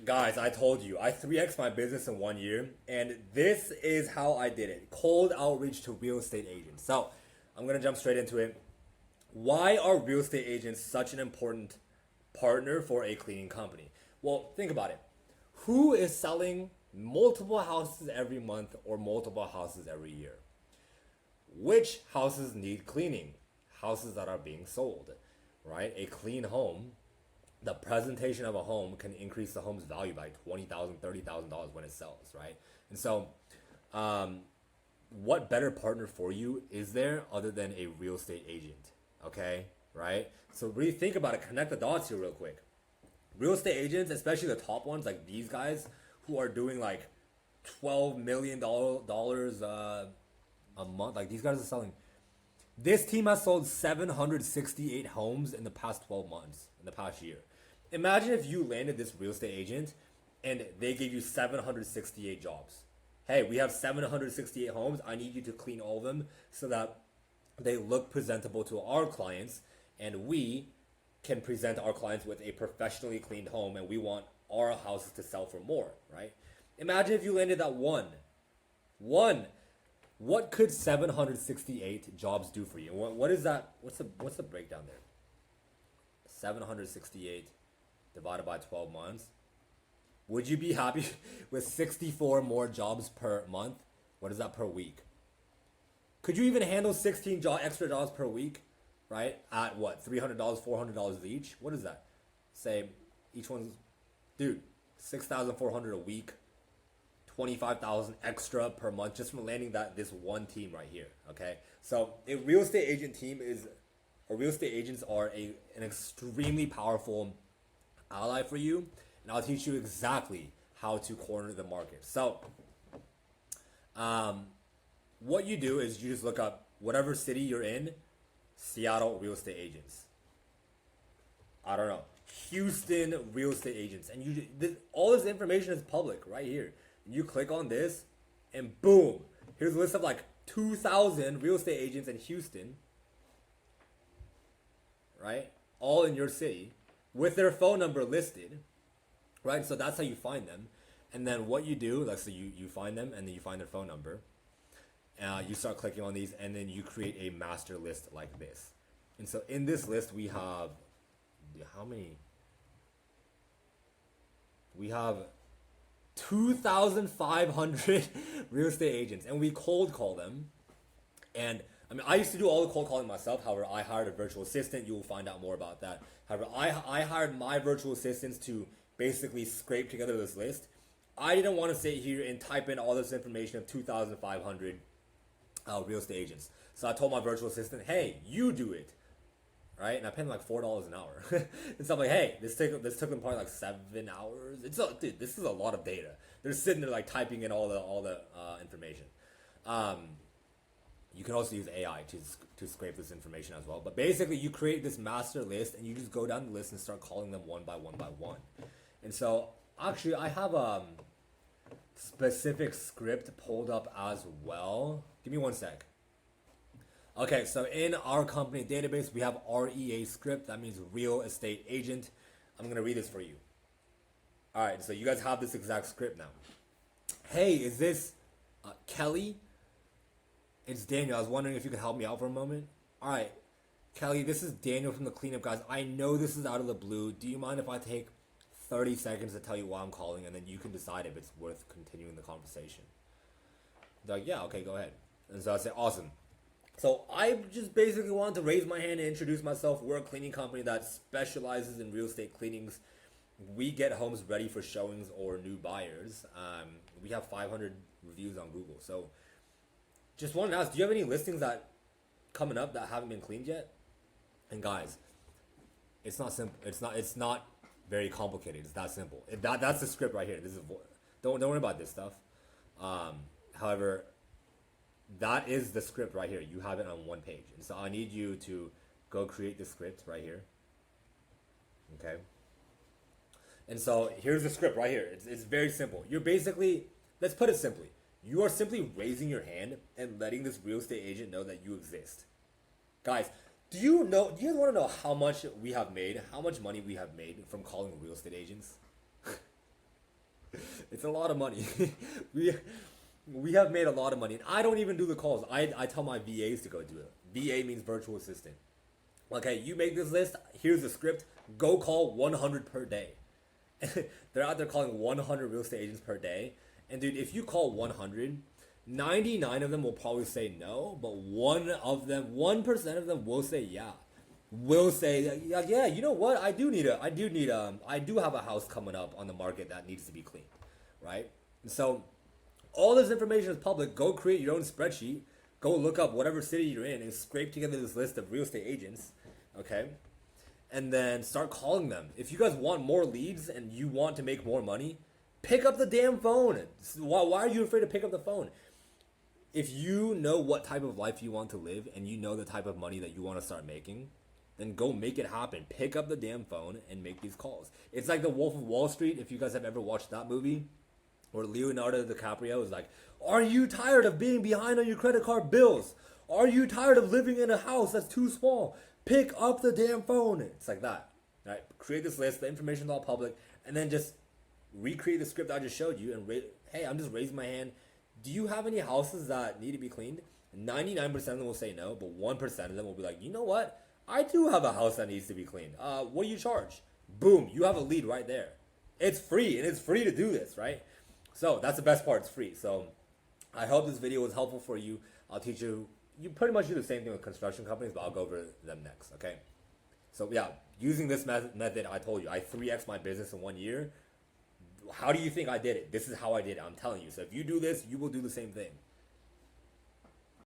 Guys, I told you, I 3X'd my business in 1 year, and this is how I did it. Cold outreach to real estate agents. So, I'm gonna jump straight into it. Why are real estate agents such an important partner for a cleaning company? Well, think about it. Who is selling multiple houses every month or multiple houses every year? Which houses need cleaning? Houses that are being sold, right? A clean home, the presentation of a home can increase the home's value by $20,000, $30,000 when it sells, right? And so, what better partner for you is there other than a real estate agent? Okay, right? So really think about it. Connect the dots here real quick. Real estate agents, especially the top ones, like these guys who are doing like $12 million a month. Like these guys are selling. This team has sold 768 homes in the past 12 months, in the past year. Imagine if you landed this real estate agent and they gave you 768 jobs. Hey, we have 768 homes. I need you to clean all of them so that they look presentable to our clients, and we can present our clients with a professionally cleaned home, and we want our houses to sell for more, right? Imagine if you landed that one. What could 768 jobs do for you? What is that? What's the breakdown there? 768 divided by 12 months. Would you be happy with 64 more jobs per month? What is that per week? Could you even handle 16 extra jobs per week, right? At what, $300, $400 each? What is that? Say each one's, dude, 6,400 a week, 25,000 extra per month just from landing this one team right here. Okay, so a real estate agents are an extremely powerful ally for you, and I'll teach you exactly how to corner the market. So, what you do is you just look up whatever city you're in, Seattle real estate agents. I don't know, Houston real estate agents, and all this information is public right here. You click on this, and boom, here's a list of like 2,000 real estate agents in Houston, right? All in your city with their phone number listed, right? So that's how you find them. And then what you do, like, so you find them, and then you find their phone number. You start clicking on these, and then you create a master list like this. And so in this list, we have, how many? We have 2,500 real estate agents, and we cold call them. And I mean, I used to do all the cold calling myself. However, I hired a virtual assistant. You will find out more about that. However, I hired my virtual assistants to basically scrape together this list. I didn't want to sit here and type in all this information of 2,500 real estate agents. So I told my virtual assistant, hey, you do it. Right? And I paid them like $4 an hour. And so I'm like, hey, this took them probably like 7 hours. Dude, this is a lot of data. They're sitting there like typing in all the information. You can also use AI to scrape this information as well. But basically, you create this master list, and you just go down the list and start calling them one by one. And so, actually, I have a specific script pulled up as well. Give me one sec. Okay, so in our company database, we have REA script. That means real estate agent. I'm going to read this for you. All right, so you guys have this exact script now. Hey, is this Kelly? It's Daniel. I was wondering if you could help me out for a moment. All right, Kelly, this is Daniel from the cleanup guys. I know this is out of the blue. Do you mind if I take 30 seconds to tell you why I'm calling, and then you can decide if it's worth continuing the conversation? They're like, yeah, okay, go ahead. And so I say, awesome. So I just basically wanted to raise my hand and introduce myself. We're a cleaning company that specializes in real estate cleanings. We get homes ready for showings or new buyers. We have 500 reviews on Google. So just wanted to ask, do you have any listings that coming up that haven't been cleaned yet? And guys, it's not simple. It's not very complicated. It's that simple. That's the script right here. This is don't worry about this stuff. However, that is the script right here. You have it on one page. And so I need you to go create the script right here. Okay. And so here's the script right here. It's very simple. You're basically, let's put it simply. You are simply raising your hand and letting this real estate agent know that you exist. Guys, do you want to know how much we have made, how much money we have made from calling real estate agents? a lot of money. we we have made a lot of money. And I don't even do the calls. I tell my VAs to go do it. VA means virtual assistant. Okay, you make this list. Here's the script. Go call 100 per day. They're out there calling 100 real estate agents per day. And dude, if you call 100, 99 of them will probably say no, but 1% of them will say yeah. Will say yeah, you know what? I do have a house coming up on the market that needs to be cleaned, right? And so all this information is public. Go create your own spreadsheet. Go look up whatever city you're in and scrape together this list of real estate agents, okay? And then start calling them. If you guys want more leads and you want to make more money, pick up the damn phone. Why are you afraid to pick up the phone? If you know what type of life you want to live and you know the type of money that you want to start making, then go make it happen. Pick up the damn phone and make these calls. It's like The Wolf of Wall Street, if you guys have ever watched that movie, where Leonardo DiCaprio is like, are you tired of being behind on your credit card bills? Are you tired of living in a house that's too small? Pick up the damn phone. It's like that, right? Create this list, the information's all public, and then just recreate the script I just showed you and hey, I'm just raising my hand. Do you have any houses that need to be cleaned? 99% of them will say no, but 1% of them will be like, you know what? I do have a house that needs to be cleaned. What do you charge? Boom, you have a lead right there. It's free, and it's free to do this, right? So that's the best part, it's free. So I hope this video was helpful for you. I'll teach you. You pretty much do the same thing with construction companies, but I'll go over them next, okay? So yeah, using this method, I told you, I 3X my business in 1 year. How do you think I did it? This is how I did it, I'm telling you. So if you do this, you will do the same thing.